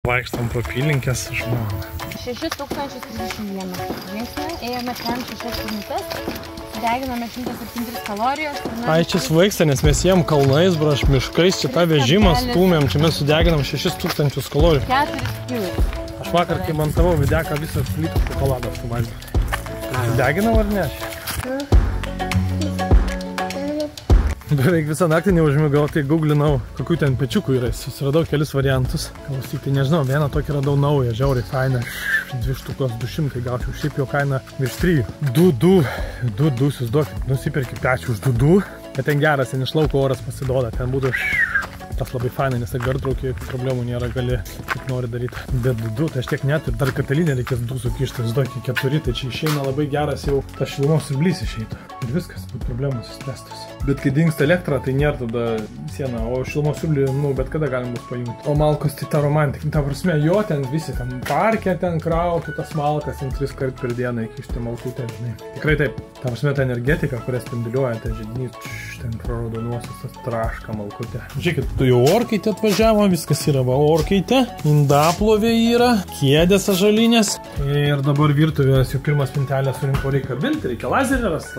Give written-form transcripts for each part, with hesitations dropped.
Vaikštam pro apylinkės žmona. 6031 žingsnį, ėjome ten 6 minutės, deginome 173 kalorijos. Ai, čia svaigsta, nes mes jiem kalnais, braš, miškais, čia tą vežimą stūmėm, čia mes sudeginam 6000 kalorijų. 4 kilus. Aš vakar, kai montavau videką, visas plytų šokoladą suvalgiau. Sudeginau ar ne? Beveik visą naktį neužmigau, tai googlinau, kokių ten pečiukų yra. Susiradau kelis variantus. Klausyk, tai nežinau, vieną tokį radau naują, žiauriai fainą. 2 štukos 200 gaučiau, šiaip jo kaina virš 3. 2, susiduokit, nusiperki pečių už 2, bet ten geras, ten iš lauko oras pasiduoda, ten būtų tas labai fainai, nes gartraukį problemų nėra, gali kaip nori daryti. Bet 2, tai aš tiek net ir dar katalinę reikės 2 sukišti, susiduokit 4, tai čia išeina labai geras jau tas šilumos siurblys išeitų. Ir viskas, būtų problemos įspręstos. Bet kai dingsta elektra, tai nėra tada siena, o šilumos siurblį, bet kada galim bus pajungti. O malkos tai ta romantika. Ta prasme, jo ten visi, ten parke, ten krauti tas malkas, ten 3 kart per dieną įkišti malkutę, žinai. Tikrai taip. Ta prasme, ta energetika, kurią spinduliuoja, ten židinys, ten praraudonuosius, tas traška malkutė. Žiūrėkit, tu jau orkaitė atvažiavo, viskas yra va orkaitė, indaplovė yra, kėdės ažalinės. Ir dabar virtuvės jau pirmas spintelę surinkau, reikia kabinti, reikia lazeris,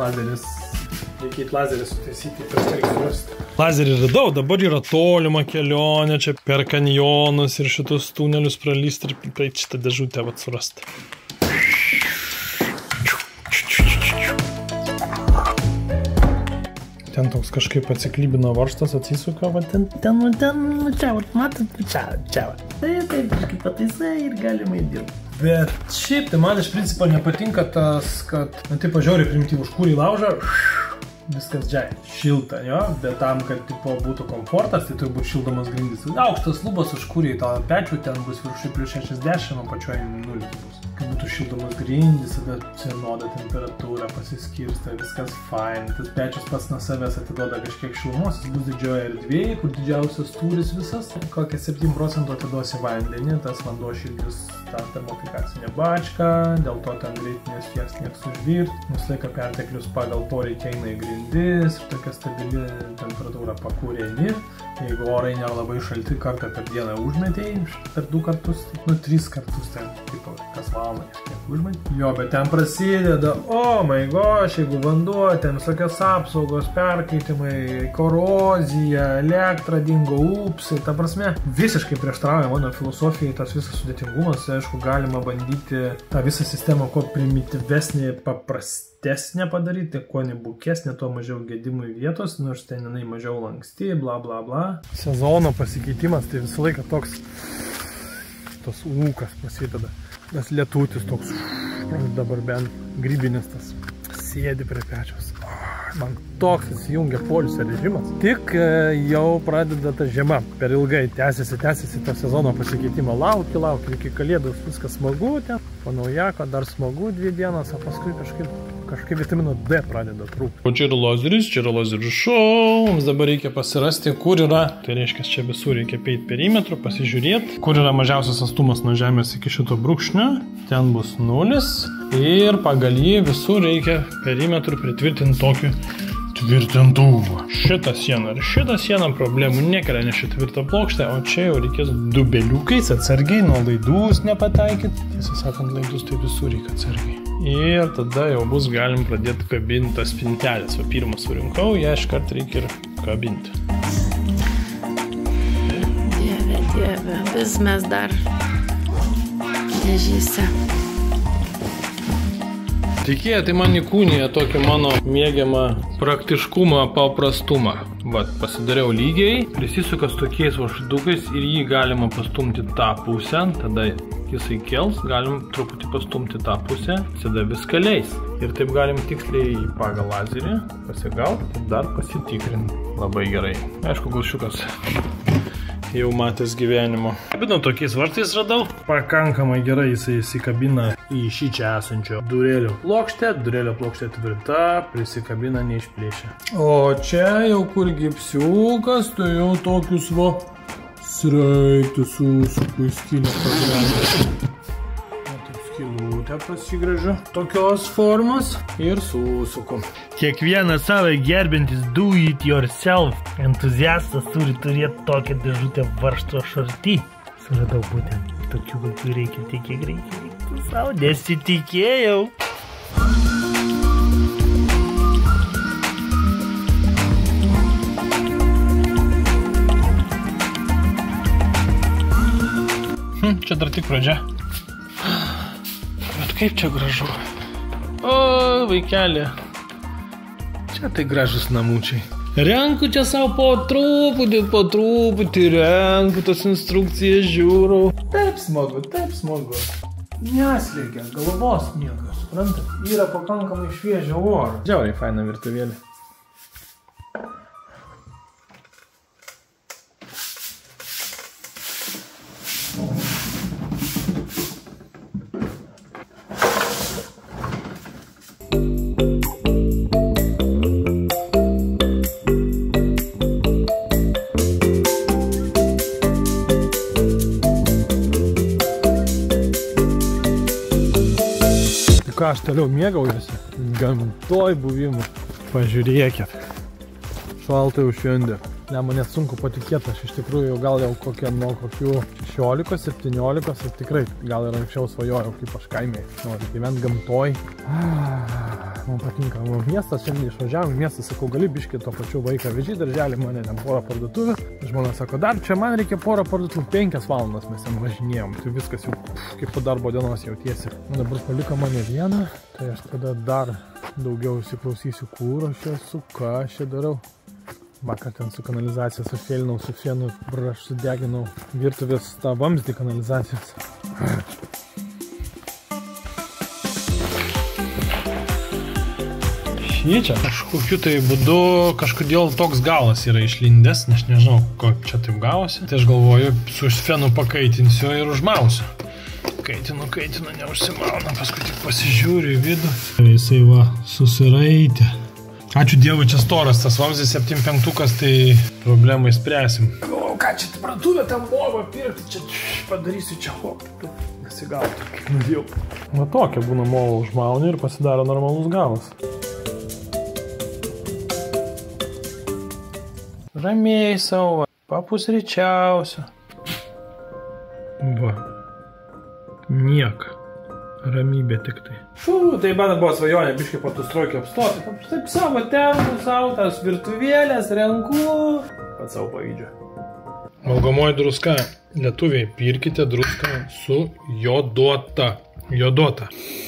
reikia į lazerį sutaisyti, prieš tai reikia surasti. Lazerį radau, dabar yra tolima kelionė, čia per kanjonus ir šitus tunelius pralysti ir praeit šitą dėžutę vat surasti. Ten toks kažkaip atsiklybino varžtas, atsisuka, va ten, čia, matot, čia. Tai kažkaip pataisai ir galima įdirbti. Bet šiaip, tai man iš principo nepatinka tas, kad, taip pažiūrėjau primityvų škūrį laužą, viskas džiai, šilta, jo, bet tam, kad tipo būtų komfortas, tai turi būti šildomas grindys. Aukštas lubos užkūrė į tą pečių, ten bus viršui plius 60, o pačioj 0 bus. Kai būtų šildomas grindys, tada vienoda temperatūra pasiskirsta, viskas fine. Tas pečius pats nuo savęs atiduoda kažkiek šilumos, jis bus didžioje erdvėje, kur didžiausias tūris visas. Kokią 7% atiduosi vandenį, tas vanduo šildys tą termofikacinę bačką, dėl to ten greit nespės nieks užvirt. Mums laika perteklius pagal poreikį eina į grindis ir tokia stabili temperatūra pakūrėni. Jeigu orai nėra labai šalti, kartą per dieną užmetėjai, per 2 kartus, 3 kartus ten, tipo, kas valandą kažkiek užmetėjai. Jo, bet ten prasideda, oh my gosh, jeigu vanduo, ten visokios apsaugos, perkaitimai, korozija, elektra dingo, upsai, ta prasme, visiškai prieštarauja mano filosofijai tas visas sudėtingumas, aišku, galima bandyti tą visą sistemą kuo primityvesnį, paprastesnę padaryti, kuo nebukesnė, tuo mažiau gedimų vietos, nors ten jinai mažiau lanksti, bla bla bla. Sezono pasikeitimas, tai visą laiką toks tas ūkas prasideda. Tas lietutis toks, dabar bent grybinis tas sėdi prie pečiaus. Man toks įsijungia poilsio režimas. Tik jau pradeda ta žiema. Per ilgai tęsiasi to sezono pasikeitimą. Lauki, iki kalėdų viskas smagu ten. Po naujako dar smagu 2 dienas, o paskui kažkaip vitamino D pradeda trūkti. O čia yra lazeris šou. Mums dabar reikia pasirasti, kur yra. Tai reiškia, čia visur reikia peiti perimetrų, pasižiūrėti, kur yra mažiausias atstumas nuo žemės iki šito brūkšnio. Ten bus 0. Ir pagal jį visur reikia perimetrų pritvirtinti tokiu tvirtintuvą. Šitą sieną problemų nekelia, nes šitą tvirtą plokštę, o čia jau reikės dubeliukais atsargiai, nuo laidus nepataikyti. Tiesą sakant, laidus tai visur reikia atsargiai. Ir tada jau bus galim pradėti kabinti tas spintelės. O pirmą surinkau, ją iškart reikia ir kabinti. Dieve, vis mes dar dėžyse. Tikėję, tai man įkūnija tokį mano mėgiamą praktiškumą, paprastumą. Vat, pasidariau lygiai, prisisukas tokiais vašdukais ir jį galima pastumti tą pusę, tada jisai kels, galim truputį pastumti tą pusę, tada viską leis. Ir taip galim tiksliai pagal lazerį pasigauti ir dar pasitikrinti. Labai gerai. Aišku, gulšiukas jau matęs gyvenimo. Kabino tokiais vartais radau. Pakankamai gerai jisai įsikabina į šį čia esančio durėlio plokštę. Durėlio plokštė tvirta, prisikabina neišplėšia. O čia jau kur gipsiukas, tai jau tokius va sraitus susuku į skylę pagrindį. Skylutę pasigrąžiu tokios formos ir susuku. Kiekvienas save gerbintis do it yourself entuziastas turi turėti tokią dėžutę varžto šarty. Radau būtent tokių kokių reikia, tik kiek reikia. Sau nesitikėjau. Čia dar tik pradžia. Bet kaip čia gražu. O, vaikelė. Čia tai gražus namučiai. Renku čia savo po truputį renku tas instrukcijas, žiūrau. Taip smagu. Neslėgia, galvos niekas, suprantat? Yra pakankamai šviežio oro. Žiauriai faina virtuvėlė. Ką aš toliau mėgaujuosi? Gamtoj buvimu. Pažiūrėkit. Šaltai jau šiandien. Ne, man net sunku patikėti, aš iš tikrųjų gal jau nuo kokių 16, 17 ir tikrai gal ir anksčiau svajojau, kaip aš kaime. Noriu gyventi gamtoj. Man patinka. Miestas, šiandien išvažiavom į miestą, sakau, gali biškį to pačiu vaiką vežį, darželį mane ten porą parduotuvių. Žmona sako, dar čia man reikia porą parduotuvių, 5 valandas mes ten važinėjom. Tai viskas jau kaip po darbo dienos jautiesi. Dabar paliko mane vieną, tai aš tada dar daugiau įsiklausysiu, kur aš esu, ką aš čia darau. Vakar ten su kanalizacija sufėlinau, su fienu, aš sudeginau virtuvės tą vamzdį kanalizacijos. Šičia kažkokiu tai būdu kažkodėl toks galas yra išlindęs, nes nežinau, ko čia taip gavosi. Tai aš galvoju, su fienu pakaitinsiu ir užmausiu. Kaitinu, neužsimauna, paskui tik pasižiūriu į vidų. Jisai va, susiraitė. Ačiū Dievui, čia storas tas vamzdis 7.5, tai problemai spręsim. O ką čia praduvė tam lovą pirkti, čia padarysiu čia hop, nesigautų, kaip nudėjau. Va tokia būna molą užmauni ir pasidaro normalus galas. Ramiai savo, papusryčiausiu. Va, nieka. Ramybė tik tai. Tai man buvo svajonė biškai po tų strojkių apstoti. Taip savo tempu, savo tas virtuvėlės, renku. Pat savo pavydžiu. Valgomoji druska. Lietuviai, pirkite druską su jodota.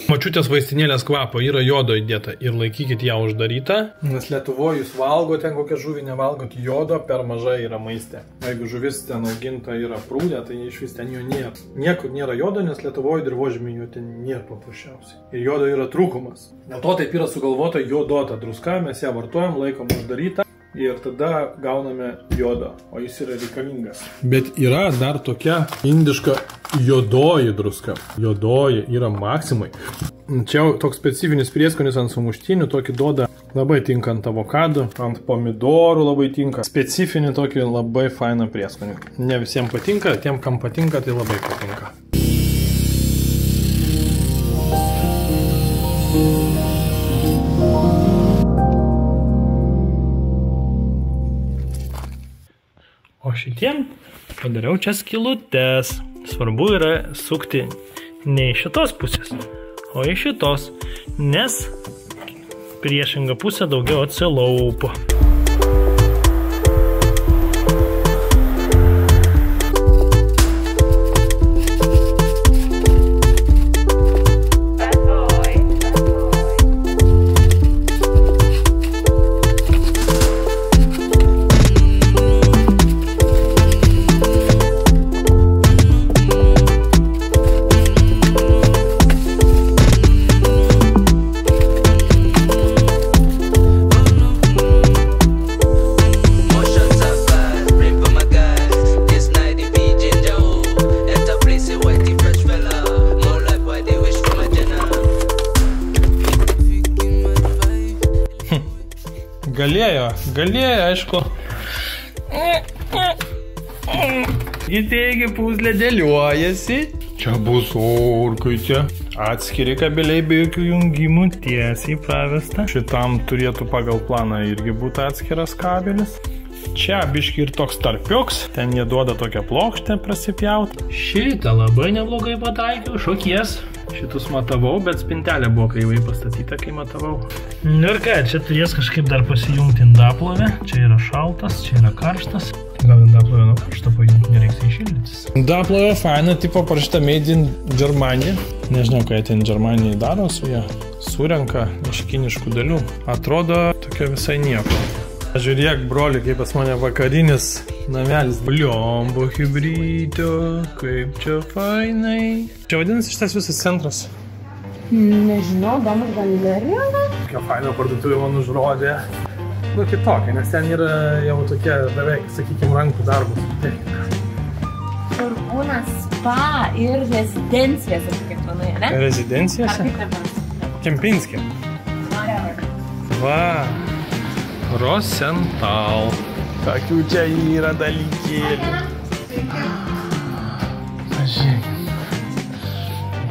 Mačiutės vaistinėlės kvapo yra jodo įdėta ir laikykit ją uždarytą. Nes Lietuvoje jūs valgo ten kokią žuvį nevalgot, jodo per mažai yra maiste. Jeigu žuvis ten auginta yra prūdė, tai iš vis ten jo nėra. Niekur nėra jodo, nes Lietuvoje dirvožemį jo ten nėra paprasčiausiai. Ir jodo yra trūkumas. Dėl to taip yra sugalvota jodota druska, mes ją vartojam, laikom uždarytą. Ir tada gauname jodo, o jis yra reikalingas. Bet yra dar tokia indiška jodoji druska. Jodoji yra maksimai. Čia toks specifinis prieskonis ant sumuštinių, tokį duoda labai tinka ant avokadų, ant pomidorų labai tinka. Specifinį tokį labai fainą prieskonį. Ne visiems patinka, tiem kam patinka, tai labai patinka. O šitiem padariau čia skylutes. Svarbu yra sukti ne iš šitos pusės, o iš šitos, nes priešinga pusė daugiau atsilaupo. Galėjo, aišku. Įteigia puzlė dėliuojasi. Čia bus orkaitė. Atskiri kabeliai be jokių jungimų tiesiai pravesta. Šitam turėtų pagal planą irgi būti atskiras kabelis. Čia biški ir toks tarpiuks, ten jie duoda tokią plokštę prasipjaut. Šitą labai neblogai pataikiau, šokies. Šitus matavau, bet spintelė buvo kreivai pastatyta, kai matavau. Ir ką, čia turės kažkaip dar pasijungti indaplovę. Čia yra šaltas, čia yra karštas. Gal indaplovę nuo karštą pajungti, nereiks įšildytis. Indaplovė faina, tipo parašyta Made in Germany. Nežinau, ką jie ten Germanijai daro su ją. Surenka iš kiniškų dalių. Atrodo tokia visai nieko. Žiūrėk, broli, kaip pas mane vakarinis namelis. Bliombo hibrydo, kaip čia fainai. Čia vadinasi šitas visas centras? Nežinau, Domus galerija? Kokia faina parduotuvė man užrodė. Nu, kitokia, nes ten yra jau tokie beveik, sakykime, rankų darbus. Kur būna spa ir rezidencijas, kaip manai, ne? Rezidencijose? Ar kaip dabar? Kempinskė. Va. Rosenthal. Kokių čia yra dalykėlių. Pažiūrėk.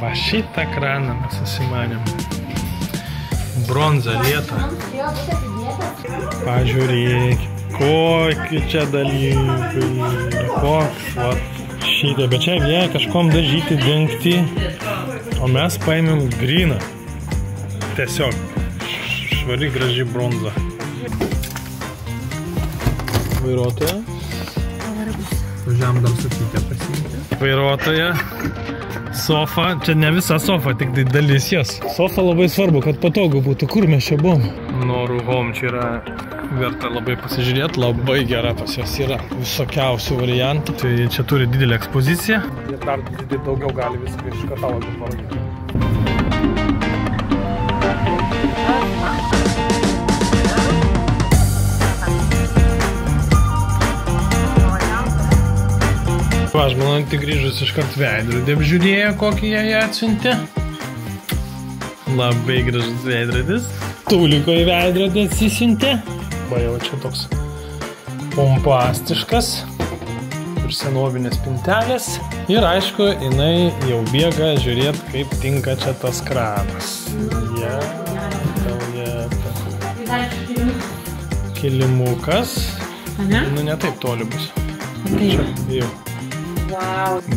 Va šitą kraną mes susimanėm. Bronza lieta. Pažiūrėk. Kokie čia dalykai. Koks, va. Šitą. Bet čia jie kažkom dažyti, dengti. O mes paėmėm gryną. Tiesiog. Švari graži bronza. Vairuotoja. Važiavam dar sakytę pasiimti. Vairuotoja. Sofa. Čia ne visa sofa, tik tai dalis jas. Sofa labai svarbu, kad patogu būtų. Kur mes čia buvom? Norų Home čia yra verta labai pasižiūrėti. Labai gera pas jos yra. Visokiausių variantų. Tai čia turi didelę ekspoziciją. Ir dar daugiau gali viską iš katalogų parodyti. Aš manau, tik grįžus iškart veidrodį apžiūrėjo, kokį jie atsiuntė. Labai gražus veidrodis. Tuliko į veidrodį atsisiuntė. Va jau čia toks pompastiškas. Ir senovinės pintelės. Ir aišku, jinai jau bėga žiūrėti, kaip tinka čia tas kranas. Kilimukas. Nu, ne taip toli bus. Čia jau.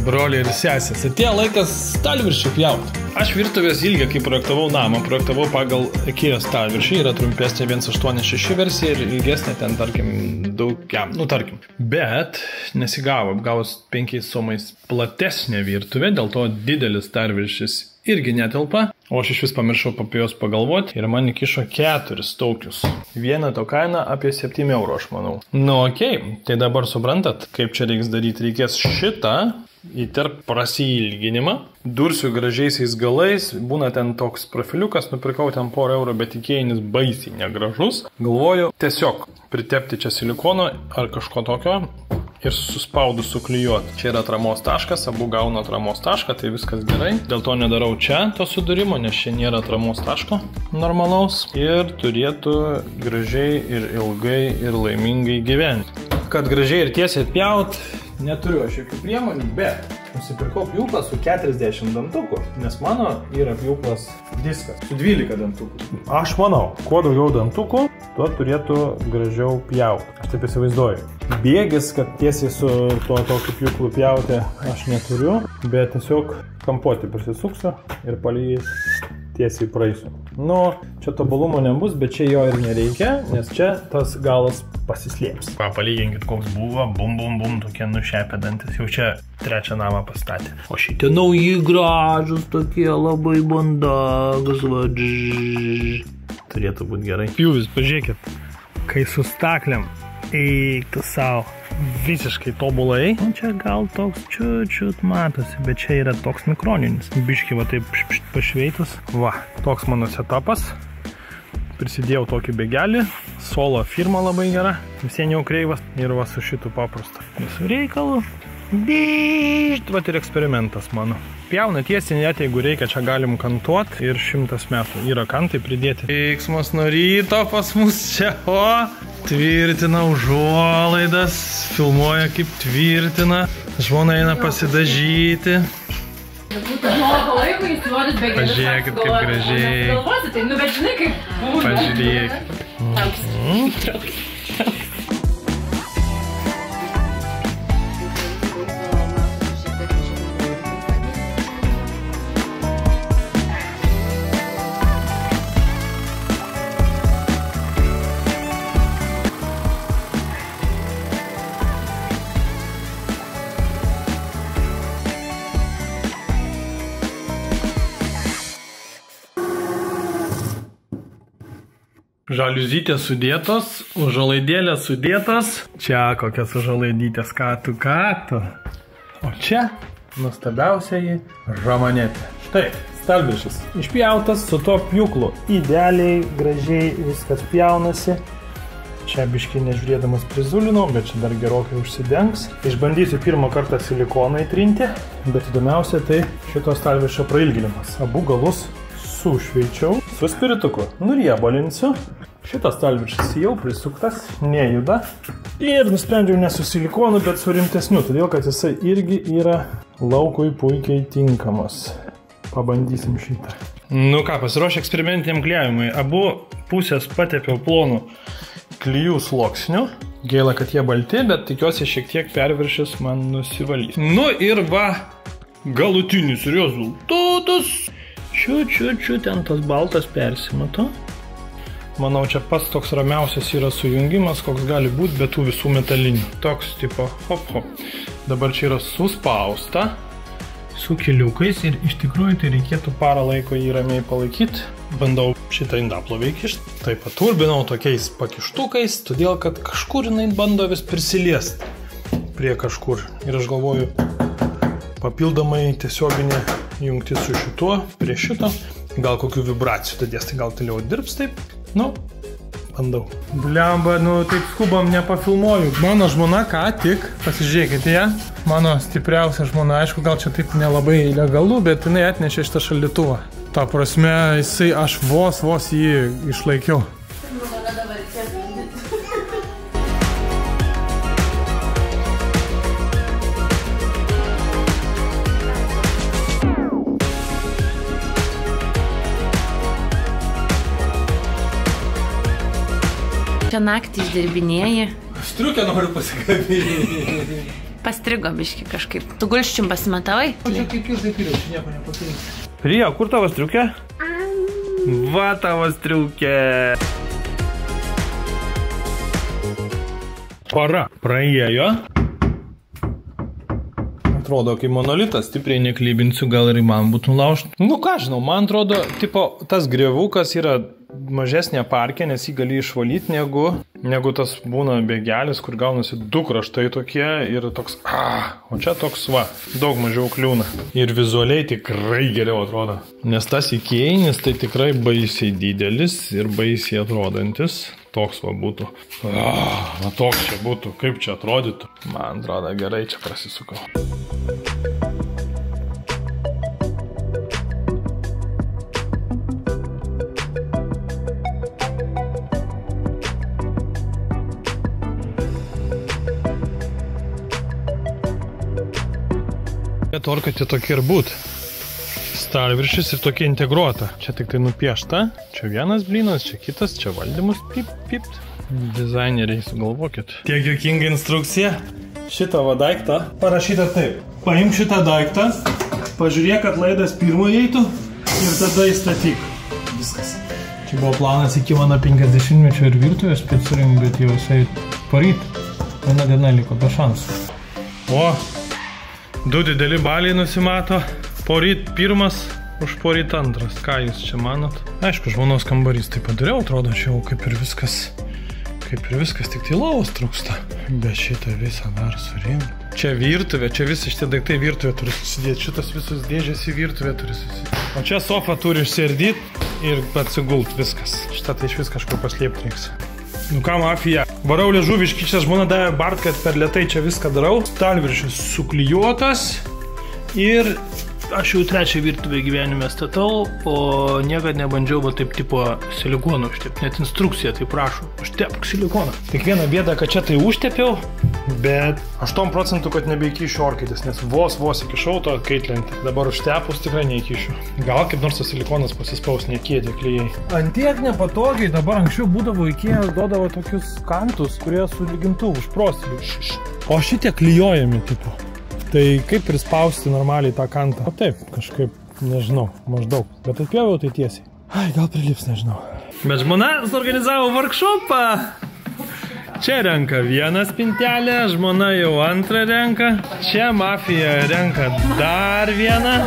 Broliai ir sesės. Atėjo laikas stalviršį pjauti. Aš virtuvės ilgį, kai projektavau namą, projektavau pagal IKEA stalviršį, yra trumpesnė 186 versija ir ilgesnė ten, tarkim, daugiam, nu tarkim. Bet nesigavo, apgavus 5 somais platesnė virtuvė, dėl to didelis stalviršis irgi netelpa, o aš iš vis pamiršau apie juos pagalvoti ir man įkišo 4 tokius. Vieneto kaina apie 7 eurų, aš manau. Nu, okei, tai dabar suprantat, kaip čia reiks daryti. Reikės šitą įterp prasilginimą, dursiu gražiaisiais galais, būna ten toks profiliukas, nupirkau ten porą eurų, bet įkėjinis baisiai negražus. Galvoju, tiesiog pritepti čia silikono ar kažko tokio ir suspaudus suklijuoti. Čia yra atramos taškas, abu gauna atramos tašką, tai viskas gerai. Dėl to nedarau čia to sudūrimo, nes čia nėra atramos taško normalaus. Ir turėtų gražiai ir ilgai ir laimingai gyventi. Kad gražiai ir tiesiai atpjaut, neturiu aš jokių priemonių, bet nusipirkau pjūklą su 40 dantukų, nes mano yra pjūklas diskas su 12 dantukų. Aš manau, kuo daugiau dantukų, tuo turėtų gražiau pjauti. Aš taip įsivaizduoju. Bėgis, kad tiesiai su tuo tokiu pjūklu pjauti aš neturiu, bet tiesiog kampuoti prisisuksiu ir palei tiesiai praeisiu. Nu, čia tobulumo nebus, bet čia jo ir nereikia, nes čia tas galas pasislėps. Va, palyginkit, koks buvo, bum, bum, bum, tokie nušepę dantis, jau čia 3 namą pastatė. O šitie nauji gražus, tokie labai bandagus, va, turėtų būti gerai. Pjūvis, pažiūrėkit, kai su staklėm, eik tu savo, visiškai tobulai. Nu, čia gal toks čiut matosi, bet čia yra toks mikroninis. Biški va taip pašveitus. Va, toks mano setupas. Prisidėjau tokį begelį. Solo firma labai gera. Visien jau kreivas. Ir va su šitu paprastu. Visų reikalų. Vat ir eksperimentas mano. Pjauna tiesiai, net jeigu reikia, čia galim kantuot ir 100 metų. Yra kantai pridėti. Veiksmas nuo ryto pas mus čia, o tvirtina užuolaidas, filmuoja kaip tvirtina, žmona eina pasidažyti. Pažiūrėkit kaip gražiai. Pažiūrėkit. Žaliuzytės sudėtos, užalaidėlės sudėtos. Čia kokias užalaidytės, ką tu. O čia nuostabiausiai ramanetė. Štai, stalviršis išpjautas su tuo pjūklu. Idealiai, gražiai viskas pjaunasi. Čia biškai nežiūrėdamas prizulinau, bet čia dar gerokai užsidengs. Išbandysiu pirmą kartą silikoną įtrinti, bet įdomiausia tai šito stalviršio prailginimas. Abu galus sušveičiau su spirituku. Nuriebalinsiu. Šitas stalviršis jau prisuktas, nejuda. Ir nusprendžiau ne su silikonu, bet su rimtesniu, todėl kad jisai irgi yra laukui puikiai tinkamas. Pabandysim šitą. Nu ką, pasiruošę eksperimentiniam klijavimui. Abu pusės patepiau plonu klijų sluoksniu. Gaila, kad jie balti, bet tikiuosi šiek tiek perviršis man nusivalys. Nu ir va, galutinis rezultatas. Čiu, ten tas baltas persimato. Manau, čia pats toks ramiausias yra sujungimas, koks gali būti be tų visų metalinių. Toks tipo hop. Dabar čia yra suspausta su kiliukais ir iš tikrųjų tai reikėtų parą laiko jį ramiai palaikyti. Bandau šitą indaplovę įkišti. Taip paturbinau tokiais pakištukais, todėl kad kažkur jinai bando vis prisiliesti prie kažkur. Ir aš galvoju, papildomai tiesioginė jungti su šituo, prie šito. Gal kokių vibracijų dadės, tai gal toliau dirbs taip. Nu, bandau. Blemba, taip skubam nepafilmuoju. Mano žmona ką tik, pasižiūrėkite ją. Mano stipriausia žmona, aišku, gal čia taip nelabai legalu, bet jinai atnešė šitą šaldytuvą. Ta prasme, aš vos jį išlaikiau. Čia naktį išdirbinėjai. Striukę noriu pasikabinti. Pastrigo biški kažkaip. Tu gulščium pasimatavai? O čia kaip ir taip ir aš nieko nepasirinkti. Prija, kur tavo striukė? Va tavo striukė. Para praėjo. Atrodo, kaip monolitas, stipriai neklybinsiu, gal ir man būtų laužti. Nu ką žinau, man atrodo, tipo, tas grievukas yra mažesnė parkė, nes jį gali išvalyti negu tas būna bėgelis, kur gaunasi du kraštai tokie ir toks, o čia toks daug mažiau kliūna. Ir vizualiai tikrai geriau atrodo. Nes tas ikėjinis tai tikrai baisiai didelis ir baisiai atrodantis. Toks būtų. Toks čia būtų, kaip čia atrodytų. Man atrodo, gerai čia prasisukau. Orkatė tokia ir būt. Stalviršis ir tokia integruota. Čia tik tai nupiešta. Čia vienas blynas, čia kitas, čia valdymus. Pip. Dizaineriai, sugalvokit. Tiek juokinga instrukcija. Šitą daiktą parašyta taip. Paimk šitą daiktą, pažiūrėk, kad laidas pirmo eitų ir tada įstatyk. Viskas. Čia buvo planas iki mano 50-mečio ir virtuvės specurink, bet jau jisai paryt. Viena diena liko be šansų. Du dideli baliai nusimato, poryt pirmas, už poryt antras. Ką jūs čia manot? Aišku, žmonos kambarys tai padariau, atrodo, čia jau kaip ir viskas, tik tai lovos trūksta. Bet šitą visą dar surinkt. Čia virtuvė, čia visi šitie daiktai virtuvė turi susidėti, šitas visus dėžės į virtuvę turi susidėti. O čia sofa turi išsiardyti ir atsigult viskas. Šitą tai iš vis kažkur paslėpti reiks. Nu ką, mafija, varau liežuviškai, čia žmona davė bart, kad per lėtai čia viską darau. Stalviršis suklijuotas ir aš jau trečią virtuvę gyvenime statau, o niekad nebandžiau taip tipo silikoną užtepti, net instrukcija tai prašo, užtepk silikoną. Tik viena bėda, kad čia tai užtepiau, bet 8% kad nebeįkišiu orkaitės, nes vos įkišau to kaitlentį. Dabar užtepus tikrai neįkišiu. Gal kaip nors tas silikonas pasispaus, nekėdė klijai. Antiek nepatogiai, dabar anksčiau būdavo Ikea, duodavo tokius kantus, kurie su lygintuvu užprostiliu. O šitie klijojami tipo. Tai kaip prispausti normaliai tą kantą? O taip, kažkaip, nežinau, maždaug. Bet atpjoviau tai tiesiai. Gal prilips, nežinau. Bet žmona suorganizavo workshopą. Čia renka vieną spintelę, žmona jau antrą renka. Čia mafija renka dar vieną.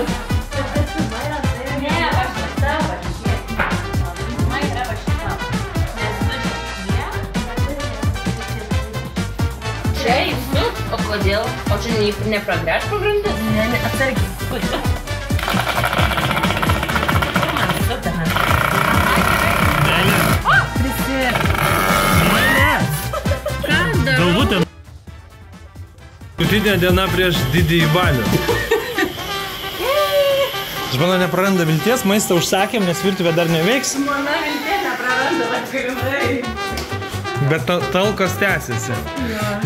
Kodėl? O čia nepragręš pagrindį? Ne, atsargiai. Kodėl? Man supina. Meilė. Prisir. Meilės. Ką dar? Galbūt ten. Paskutinė diena prieš didįjį balių. Žmona nepraranda vilties, maistą užsakėm, nes virtuvė dar neveiks. Žmona vilties nepraranda, atskirinai. Bet talkos tęsiasi.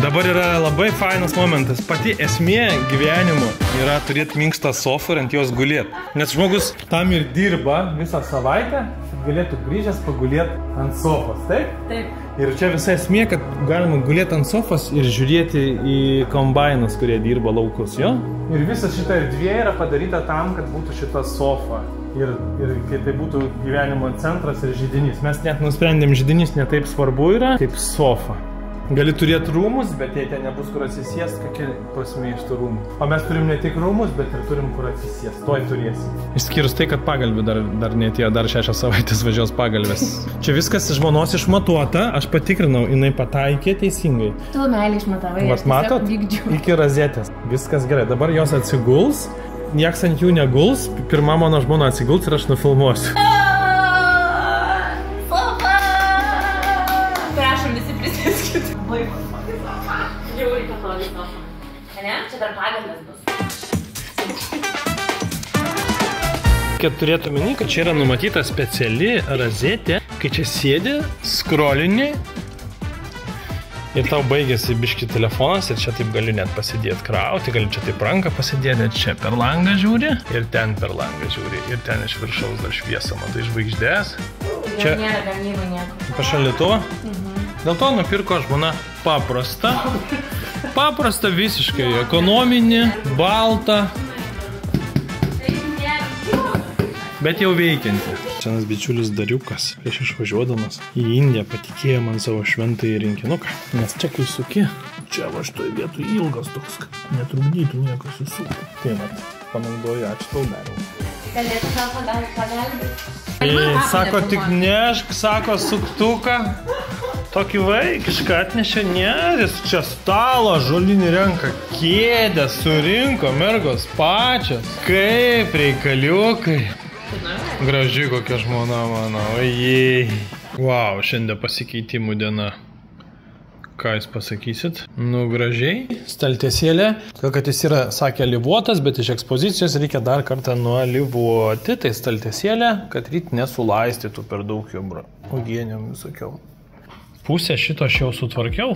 Dabar yra labai fainas momentas. Pati esmė gyvenimo yra turėti minkštą sofą ir ant jos gulėti. Nes žmogus tam ir dirba visą savaitę, galėtų grįžęs pagulėti ant sofos, taip? Taip. Ir čia visa esmė, kad galima gulėti ant sofos ir žiūrėti į kombainus, kurie dirba laukus, jo? Ir visa šita erdvė yra padaryta tam, kad būtų šita sofa. Ir kai tai būtų gyvenimo centras ir židinys. Mes net nusprendėm, židinys netaip svarbu yra, kaip sofa. Gali turėti rūmus, bet jei ten nebus kur atsisėst, kokia prasmė iš tų rūmų. O mes turim ne tik rūmus, bet ir turim kur atsisėst. Tuoj turėsim. Išskyrus tai, kad pagalbį dar netėjo, dar 6 savaitės važiuos pagalbės. Čia viskas žmonos išmatuota, aš patikrinau, jinai pataikė teisingai. Tu meilį išmatavai, Vat matot, iki rozetės. Viskas gerai, dabar jos atsiguls, nieks ant jų neguls, pirma mano žmona atsiguls ir aš nufilmuosiu. Čia dar pagalbės bus. Kad turėtų omeny, kad čia yra numatyta speciali rozetė, kai čia sėdi, scrollini ir tau baigėsi biški telefonas ir čia taip gali net pasidėti krauti, gali čia taip ranką pasidėti, čia per langą žiūri ir ten per langą žiūri ir ten iš viršaus dar šviesą, matai žvaigždės. Čia nėra gamybų nieko. Pašaldytuvą? Dėl to nupirko žmona paprastą visiškai, ekonominį, baltą, bet jau veikianti. Senas bičiulis Dariukas, prieš išvažiuodamas į Indiją, patikėjo man savo šventąjį rinkinuką. Nes čia kai suki, čia va šitoj vietoj ilgas toks, kad netrukdytų niekas susukti. Tai mat, panaudoju, ačiū tau dariau. Galėtų tau pagalbėti. Sako, tik nešk, sako, suktuką. Tokį vaikišką atnešė, jis čia stalo, žolinį renka, kėdę surinko, mergos pačios. Kaip reikaliukai. Graži kokia žmona mano, ojei. Wow, šiandien pasikeitimų diena. Ką jūs pasakysit? Nu, gražiai. Staltiesėlė, kad jis yra, sakė, alyvuotas, bet iš ekspozicijos reikia dar kartą nualyvuoti. Tai staltiesėlė, kad ryt nesulaistytų per daug jų uogienėm visokiau. Pusę šito aš jau sutvarkiau,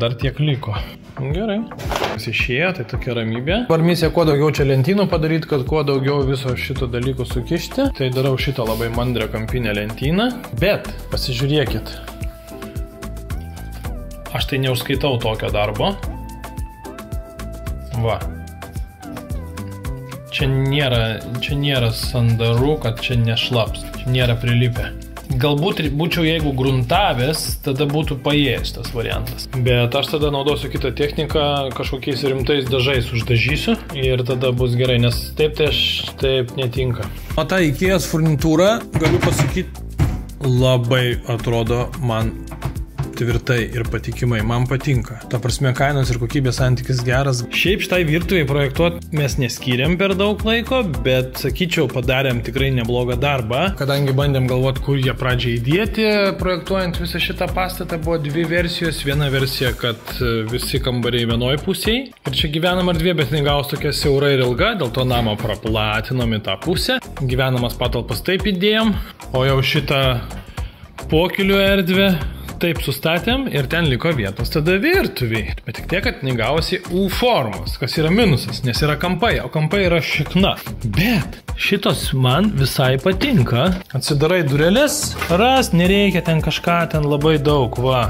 dar tiek liko. Gerai. Kas išėjo, tai tokia ramybė. Dabar misija kuo daugiau čia lentynų padaryti, kad kuo daugiau viso šito dalyko sukišti. Tai darau šitą labai mandrę kampinę lentyną. Bet pasižiūrėkit. Aš tai neužskaitau tokio darbo. Va. Čia nėra sandarų, kad čia nešlaps. Čia nėra prilipę. Galbūt būčiau, jeigu gruntavęs, tada būtų paėjęs tas variantas. Bet aš tada naudosiu kitą techniką, kažkokiais rimtais dažais uždažysiu ir tada bus gerai, nes taip tai aš taip netinka. O ta IKEA's furnitūra, galiu pasakyti, labai atrodo man tvirtai ir patikimai, man patinka. Ta prasme, kainos ir kokybės santykis geras. Šiaip šitai virtuvei projektuoti mes neskyrėm per daug laiko, bet, sakyčiau, padarėm tikrai neblogą darbą. Kadangi bandėm galvoti, kur jie pradžiai įdėti, projektuojant visą šitą pastatą, buvo 2 versijos. Viena versija, kad visi kambariai vienoj pusėj. Ir čia gyvenam erdvė, bet negaus tokia siaura ir ilga, dėl to namą praplatinom į tą pusę. Gyvenamas patalpas taip įdėjom, o jau šitą pokylių erdvę taip sustatėm ir ten liko vietos tada virtuviai. Bet tik tiek, kad negavosi U formos, kas yra minusas, nes yra kampai, o kampai yra šikna. Bet šitos man visai patinka. Atsidarai dureles, nereikia ten kažką ten labai daug, va.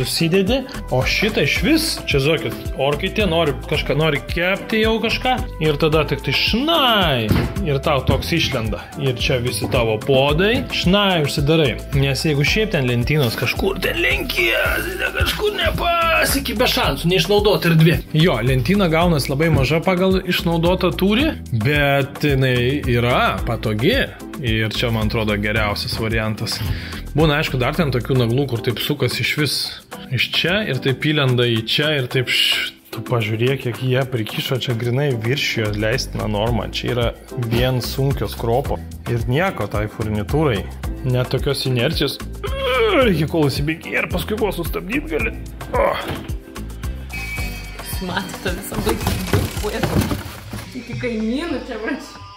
Susidedi, o šitą iš vis, čia zokit, orkaitė, kažką nori kepti jau kažką ir tada tik tai šnai ir tau toks išlenda ir čia visi tavo podai, šnai užsidarai, nes jeigu šiaip ten lentynos kažkur ten lenkiesi, kažkur nepasiki be šansų, neišnaudoti erdvė. Jo, lentyna gaunas labai maža pagal išnaudotą tūrį, bet jinai yra patogi ir čia man atrodo geriausias variantas. Būna, aišku, dar ten tokių naglų, kur taip sukas iš vis iš čia ir taip įlenda į čia ir taip Tu pažiūrėk, kiek jie prikišo, čia grinai viršijo leistina norma. Čia yra vien sunkios kropo. Ir nieko tai furnitūrai. Net tokios inercijos. Reikia kol įsibėgi ir paskui buvo sustabdyti gali. Matėte visą baigti. Iki kaimynų čia vračiu.